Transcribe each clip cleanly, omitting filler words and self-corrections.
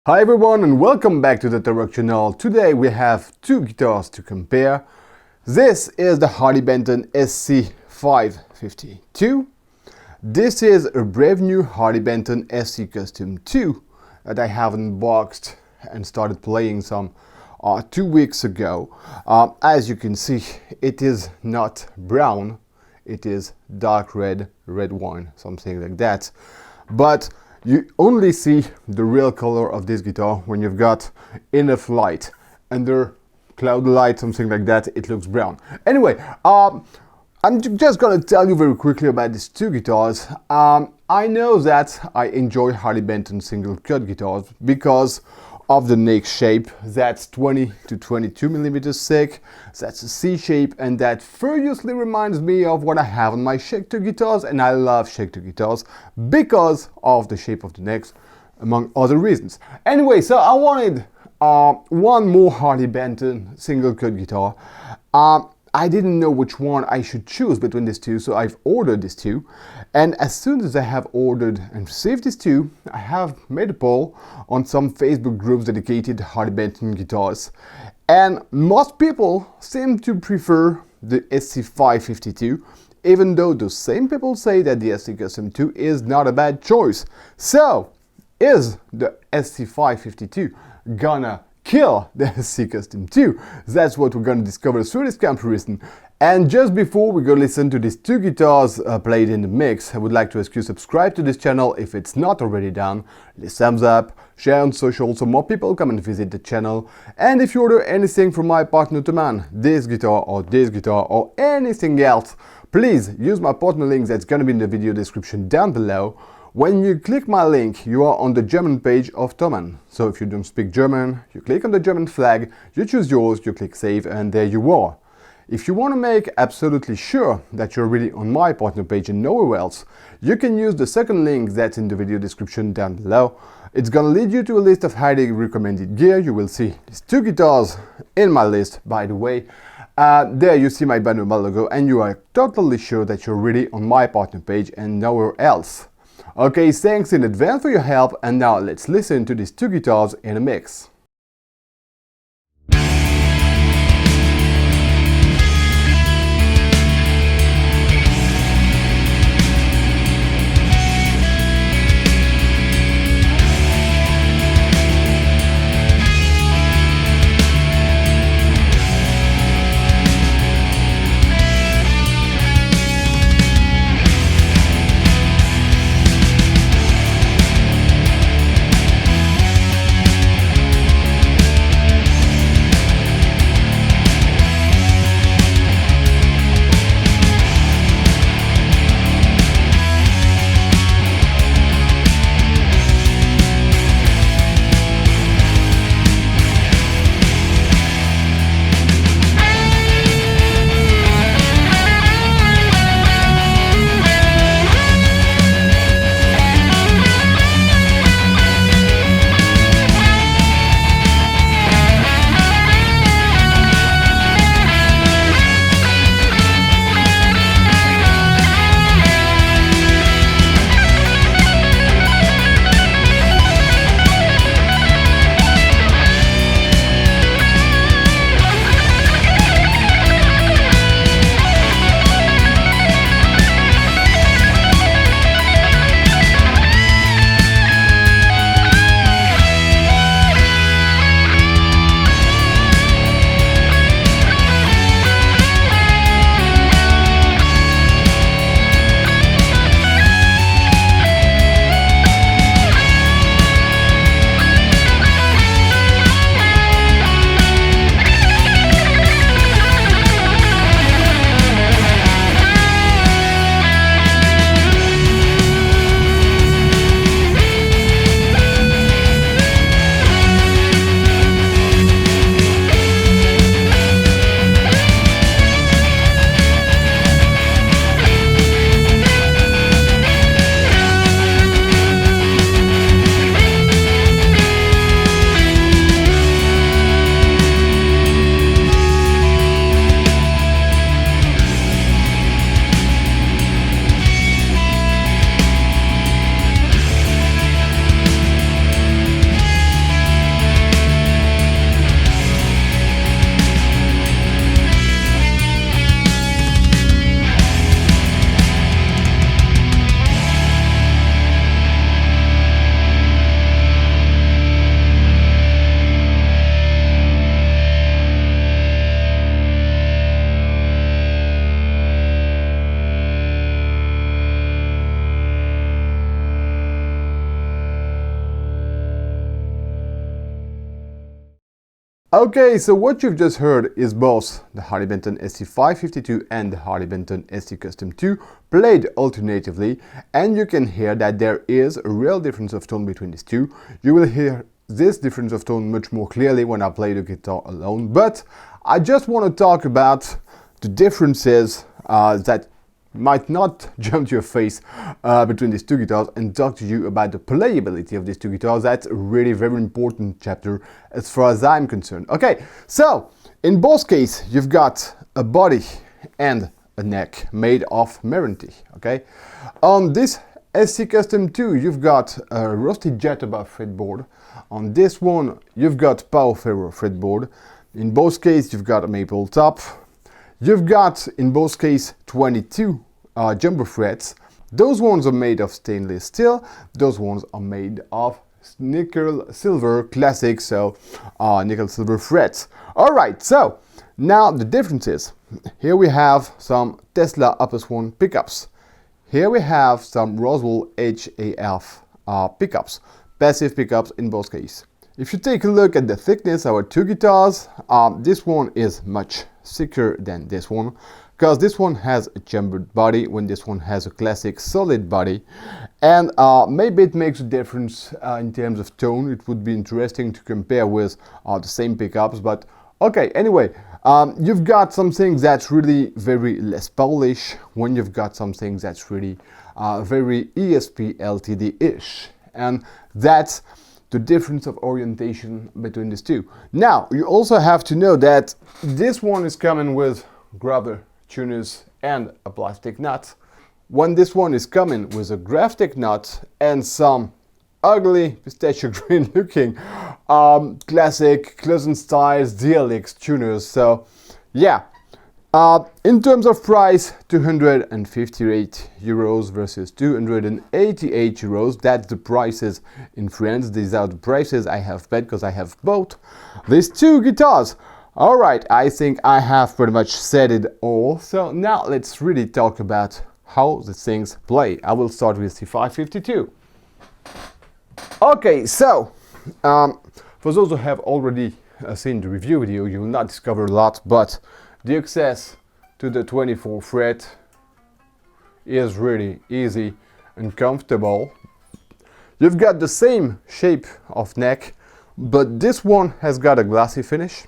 Hi everyone and welcome back to the Torok channel. Today we have two guitars to compare. This is the Harley Benton SC552. This is a brave new Harley Benton SC Custom 2 that I have unboxed and started playing some 2 weeks ago. As you can see, it is not brown, it is dark red wine, something like that. But you only see the real color of this guitar when you've got enough light. Under cloud light, something like that, it looks brown. Anyway, I'm just gonna tell you very quickly about these two guitars. I know that I enjoy Harley Benton single cut guitars because of the neck shape. That's 20 to 22 millimeters thick, that's a C shape, and that furiously reminds me of what I have on my Schecter guitars, and I love Schecter guitars because of the shape of the necks, among other reasons. Anyway, so I wanted one more Harley Benton single cut guitar. I didn't know which one I should choose between these two, so I've ordered these two. And as soon as I have ordered and received these two, I have made a poll on some Facebook groups dedicated to Harley Benton guitars. And most people seem to prefer the SC552, even though those same people say that the SC Custom 2 is not a bad choice. So, is the SC552 gonna kill the SC Custom 2? That's what we're gonna discover through this comparison. And just before we go listen to these two guitars played in the mix, I would like to ask you to subscribe to this channel if it's not already done. Leave thumbs up, share on social so more people come and visit the channel. And if you order anything from my partner Thoman, this guitar or anything else, please use my partner link that's gonna be in the video description down below. When you click my link, you are on the German page of Thoman. So if you don't speak German, you click on the German flag, you choose yours, you click save, and there you are. If you want to make absolutely sure that you're really on my partner page and nowhere else, you can use the second link that's in the video description down below. It's gonna lead you to a list of highly recommended gear. You will see these two guitars in my list, by the way. There you see my banner logo, and you are totally sure that you're really on my partner page and nowhere else. Okay, thanks in advance for your help, and now let's listen to these two guitars in a mix. Okay, so what you've just heard is both the Harley Benton SC552 and the Harley Benton SC Custom 2 played alternatively, and you can hear that there is a real difference of tone between these two. You will hear this difference of tone much more clearly when I play the guitar alone, but I just want to talk about the differences that might not jump to your face between these two guitars, and talk to you about the playability of these two guitars. That's a really very important chapter as far as I'm concerned. Okay, so in both cases you've got a body and a neck made of Meranti. Okay, on this SC Custom 2 you've got a rusty Jataba fretboard. On this one you've got Pau Ferro fretboard. In both cases you've got a maple top. You've got, in both cases, 22 jumbo frets. Those ones are made of stainless steel. Those ones are made of nickel silver classic, so nickel silver frets. Alright, so now the differences. Here we have some Tesla Opus 1 pickups. Here we have some Roswell HAF pickups. Passive pickups in both cases. If you take a look at the thickness of our two guitars, this one is much thicker than this one, because this one has a chambered body when this one has a classic solid body, and maybe it makes a difference in terms of tone. It would be interesting to compare with the same pickups, but okay, anyway, you've got something that's really very Les Paulish when you've got something that's really very ESP LTD-ish, and that's the difference of orientation between these two. Now, you also have to know that this one is coming with grabber tuners and a plastic nut, when this one is coming with a graphic nut and some ugly pistachio green looking classic Klausen-Styles DLX tuners. So yeah, in terms of price, 258 euros versus 288 euros. That's the prices in France. These are the prices I have paid because I have bought these two guitars. Alright, I think I have pretty much said it all. So now let's really talk about how the things play. I will start with the 552. Okay, so for those who have already seen the review video, you will not discover a lot, but the access to the 24 fret is really easy and comfortable. You've got the same shape of neck, but this one has got a glossy finish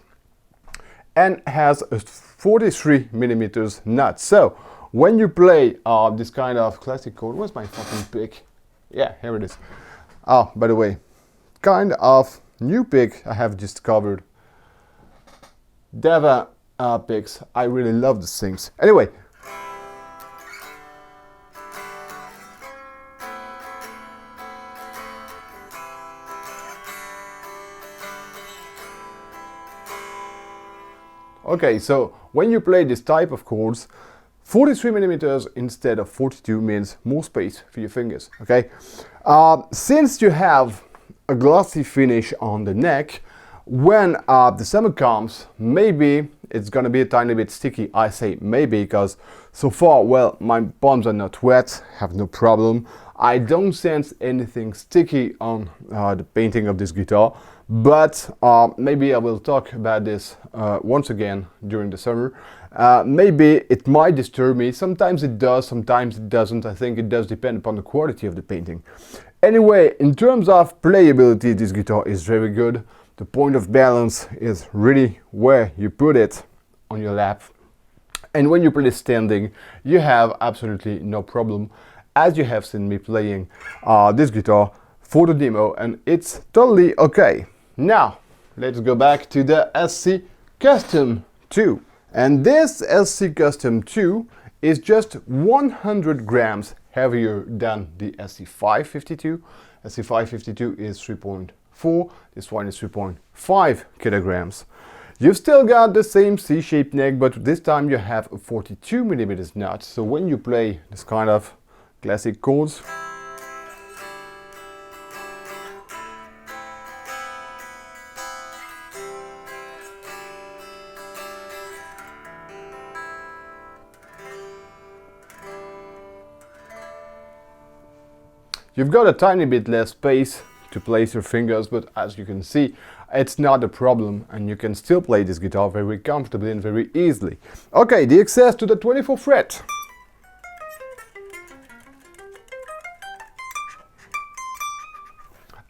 and has a 43 millimeters nut. So when you play this kind of classic chord, where's my fucking pick? Yeah, here it is. Oh, by the way, kind of new pick I have discovered. Deva picks. I really love these things. Anyway, okay, so when you play this type of chords, 43 millimeters instead of 42 means more space for your fingers. Okay, since you have a glossy finish on the neck, when the summer comes, maybe it's gonna be a tiny bit sticky. I say maybe because so far, well, my palms are not wet, have no problem. I don't sense anything sticky on the painting of this guitar, but maybe I will talk about this once again during the summer. Maybe it might disturb me. Sometimes it does, sometimes it doesn't. I think it does depend upon the quality of the painting. Anyway, in terms of playability, this guitar is very good. The point of balance is really where you put it on your lap. And when you play standing, you have absolutely no problem, as you have seen me playing this guitar for the demo, and it's totally okay. Now, let's go back to the SC Custom 2. And this SC Custom 2 is just 100 grams heavier than the SC552. SC552 is 3.4, this one is 3.5 kilograms. You've still got the same C-shaped neck, but this time you have a 42 millimeters nut. So when you play this kind of classic chords, you've got a tiny bit less space to place your fingers, but as you can see, it's not a problem and you can still play this guitar very comfortably and very easily. Okay, the access to the 24th fret.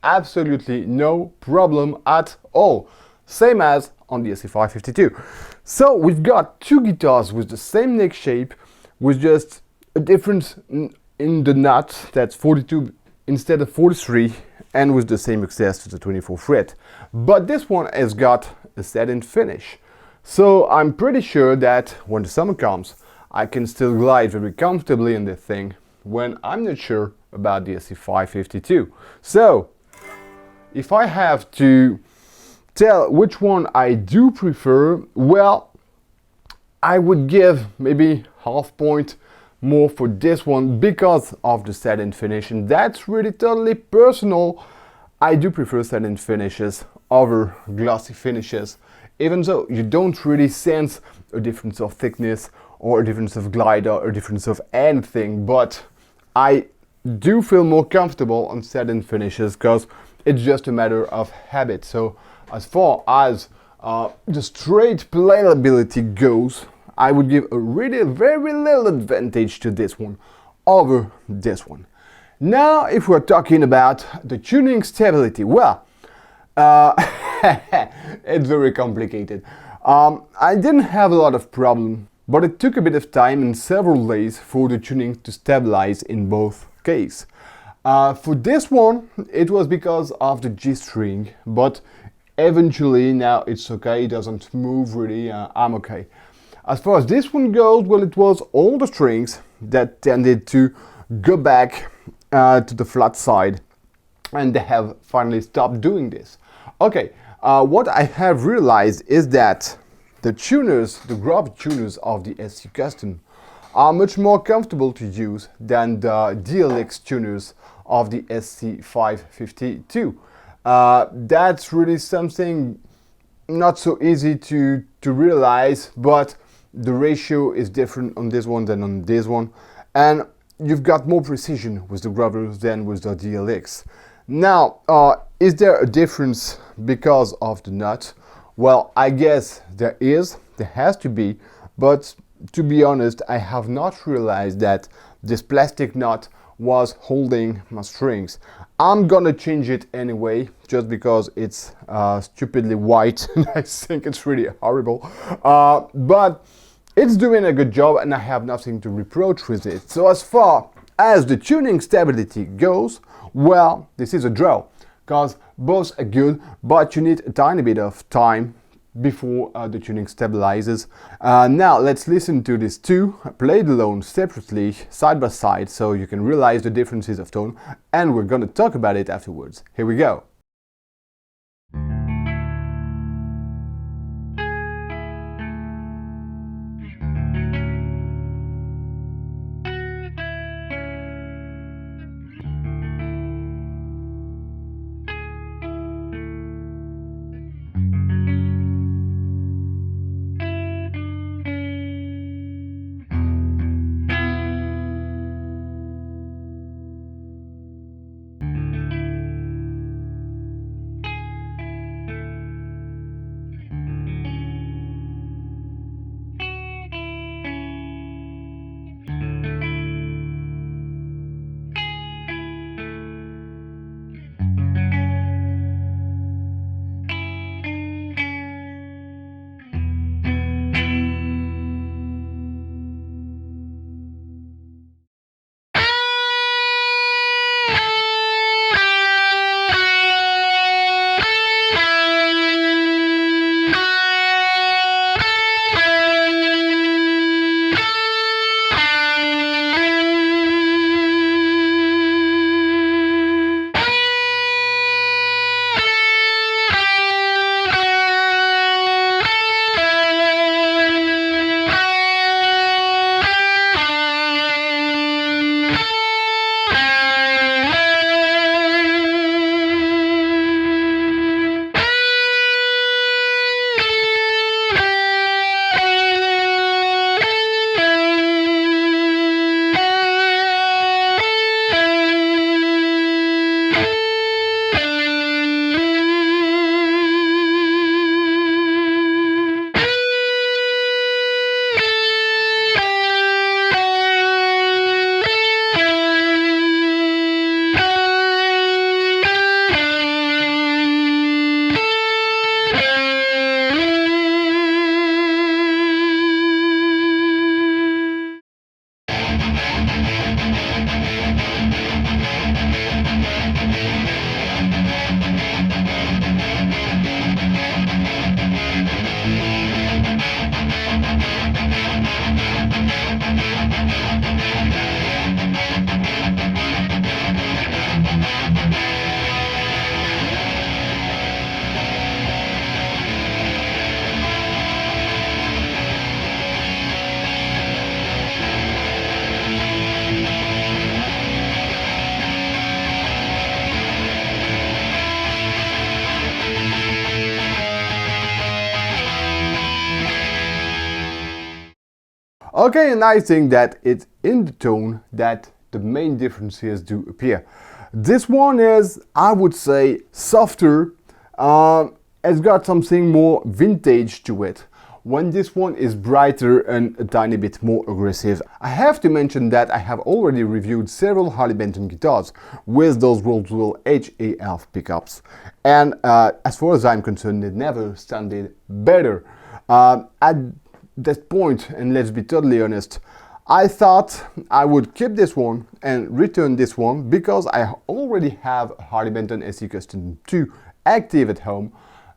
Absolutely no problem at all. Same as on the SC552. So we've got two guitars with the same neck shape, with just a difference in the nut, that's 42 instead of 43, and with the same access to the 24th fret. But this one has got a satin finish. So I'm pretty sure that when the summer comes, I can still glide very comfortably in this thing when I'm not sure about the SC552. So if I have to tell which one I do prefer, well, I would give maybe half point more for this one because of the satin finish, and that's really totally personal. I do prefer satin finishes over glossy finishes, even though you don't really sense a difference of thickness or a difference of glide or a difference of anything, but I do feel more comfortable on satin finishes because it's just a matter of habit. So as far as the straight playability goes, I would give a really very little advantage to this one over this one. Now, if we're talking about the tuning stability, well, it's very complicated. I didn't have a lot of problem, but it took a bit of time and several days for the tuning to stabilize in both cases. For this one, it was because of the G string, but eventually now it's okay, it doesn't move really, I'm okay. As far as this one goes, well, it was all the strings that tended to go back to the flat side, and they have finally stopped doing this. Okay, what I have realized is that the tuners, the grub tuners of the SC Custom are much more comfortable to use than the DLX tuners of the SC552. That's really something not so easy to realize, but the ratio is different on this one than on this one, and you've got more precision with the grubbers than with the DLX. Now, is there a difference because of the nut? Well, I guess there has to be, but to be honest, I have not realized that this plastic nut was holding my strings. I'm gonna change it anyway, just because it's stupidly white and I think it's really horrible. But it's doing a good job and I have nothing to reproach with it. So as far as the tuning stability goes, well, this is a draw, because both are good, but you need a tiny bit of time before the tuning stabilizes. Now let's listen to these two played alone separately, side by side, so you can realize the differences of tone, and we're gonna talk about it afterwards. Here we go. Okay, and I think that it's in the tone that the main differences do appear. This one is, I would say, softer. It's got something more vintage to it, when this one is brighter and a tiny bit more aggressive. I have to mention that I have already reviewed several Harley Benton guitars with those Roswell HAF pickups, and as far as I'm concerned, it never sounded better. At that point, and let's be totally honest, I thought I would keep this one and return this one because I already have a Harley Benton SE Custom 2 active at home,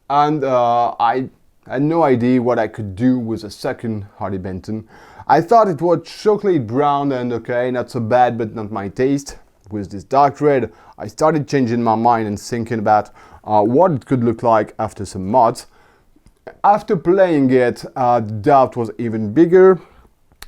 and I had no idea what I could do with a second Harley Benton. I thought it was chocolate brown and okay, not so bad, but not my taste. With this dark red, I started changing my mind and thinking about what it could look like after some mods. After playing it, the doubt was even bigger,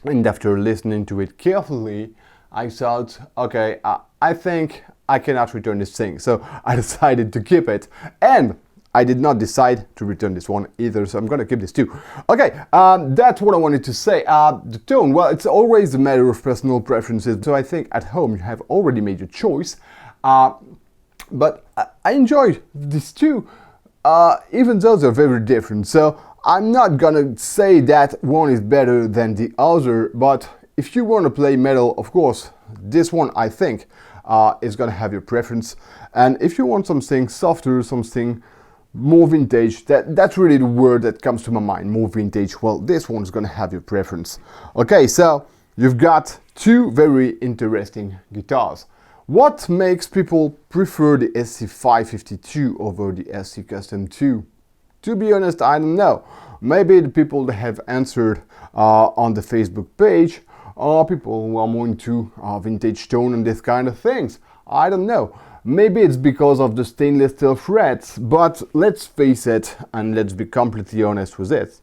and after listening to it carefully, I thought, okay, I think I cannot return this thing, so I decided to keep it. And I did not decide to return this one either, so I'm gonna keep this too. Okay, that's what I wanted to say. The tone, well, it's always a matter of personal preferences, so I think at home you have already made your choice. But I enjoyed these two, even though they're very different. So I'm not gonna say that one is better than the other, but if you want to play metal, of course, this one I think is gonna have your preference. And if you want something softer, something more vintage, that's really the word that comes to my mind, more vintage, well, this one's gonna have your preference. Okay, so you've got two very interesting guitars. What makes people prefer the SC552 over the SC Custom 2? To be honest, I don't know. Maybe the people that have answered on the Facebook page are people who are more into vintage tone and this kind of things. I don't know. Maybe it's because of the stainless steel frets, but let's face it, and let's be completely honest with it.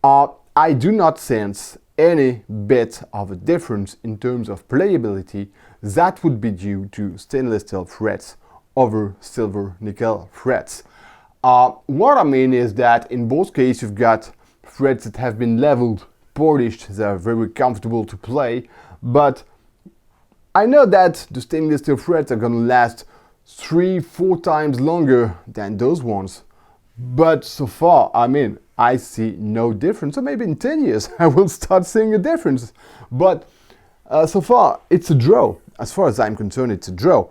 I do not sense any bit of a difference in terms of playability that would be due to stainless steel frets over silver nickel frets. What I mean is that in both cases you've got frets that have been leveled, polished, they are very comfortable to play, but I know that the stainless steel frets are gonna last 3-4 times longer than those ones, but so far, I mean, I see no difference. So maybe in 10 years I will start seeing a difference, but so far it's a draw. As far as I'm concerned, it's a draw.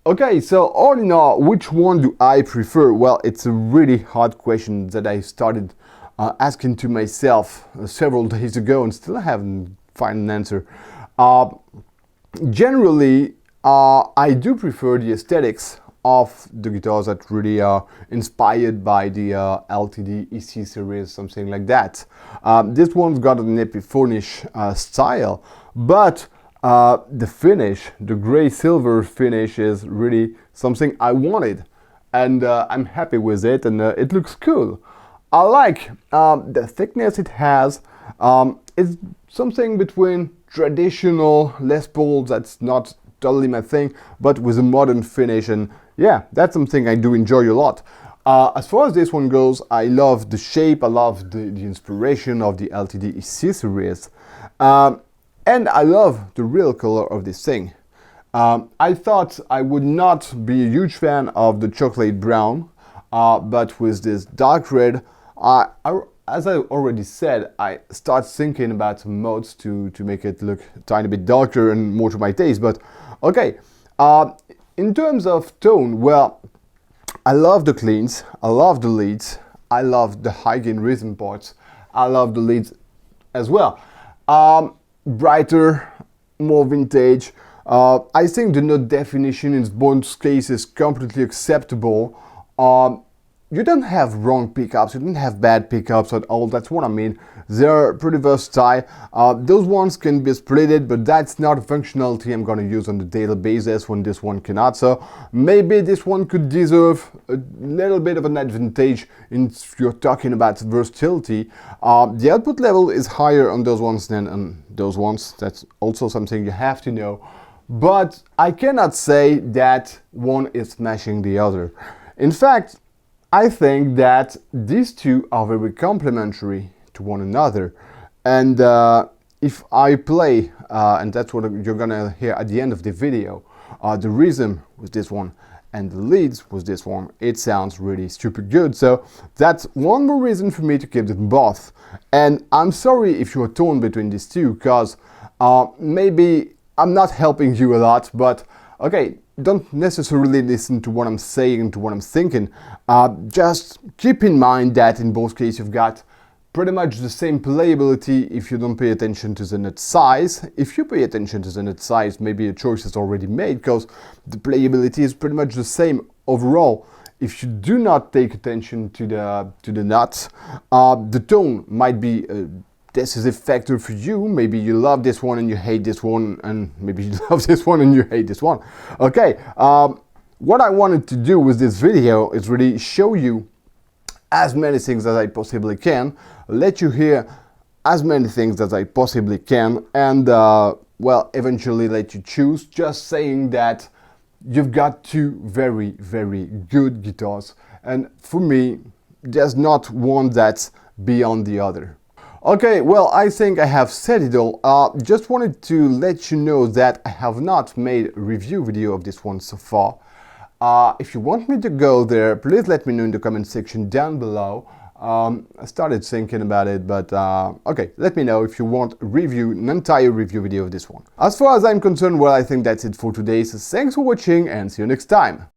Okay, so all in all, which one do I prefer? Well, it's a really hard question that I started asking to myself several days ago and still haven't found an answer. Generally, I do prefer the aesthetics of the guitars that really are inspired by the LTD EC series, something like that. This one's got an Epiphone-ish style, but the finish, the gray silver finish, is really something I wanted, and I'm happy with it, and it looks cool. I like the thickness it has. It's something between traditional Les Paul, that's not totally my thing, but with a modern finish, and yeah, that's something I do enjoy a lot. As far as this one goes, I love the shape, I love the inspiration of the LTD EC series, and I love the real color of this thing. I thought I would not be a huge fan of the chocolate brown, but with this dark red, as I already said, I start thinking about some mods to make it look a tiny bit darker and more to my taste, but okay. In terms of tone, well, I love the cleans, I love the leads, I love the high gain rhythm parts, I love the leads as well. Brighter, more vintage. I think the note definition in both cases is completely acceptable. You don't have wrong pickups, you don't have bad pickups at all, that's what I mean. They're pretty versatile. Those ones can be splitted, but that's not a functionality I'm going to use on a daily basis when this one cannot. So maybe this one could deserve a little bit of an advantage if you're talking about versatility. The output level is higher on those ones than on those ones. That's also something you have to know. But I cannot say that one is smashing the other. In fact, I think that these two are very complementary to one another, And if I play, and that's what you're gonna hear at the end of the video, the rhythm with this one and the leads with this one, it sounds really stupid good. So that's one more reason for me to keep them both. And I'm sorry if you're torn between these two, because maybe I'm not helping you a lot, but okay, don't necessarily listen to what I'm saying, to what I'm thinking. Just keep in mind that in both cases you've got pretty much the same playability if you don't pay attention to the nut size. If you pay attention to the nut size, maybe a choice is already made, because the playability is pretty much the same overall. If you do not take attention to the nuts, the tone might be a decisive factor for you. Maybe you love this one and you hate this one, and maybe you love this one and you hate this one. Okay, what I wanted to do with this video is really show you as many things as I possibly can, let you hear as many things as I possibly can, and well, eventually let you choose, just saying that you've got two very, very good guitars, and for me, there's not one that's beyond the other. Okay, well, I think I have said it all. Just wanted to let you know that I have not made a review video of this one so far. If you want me to go there, please let me know in the comment section down below. I started thinking about it, but okay, let me know if you want a review, an entire review video of this one. As far as I'm concerned, well, I think that's it for today, so thanks for watching and see you next time.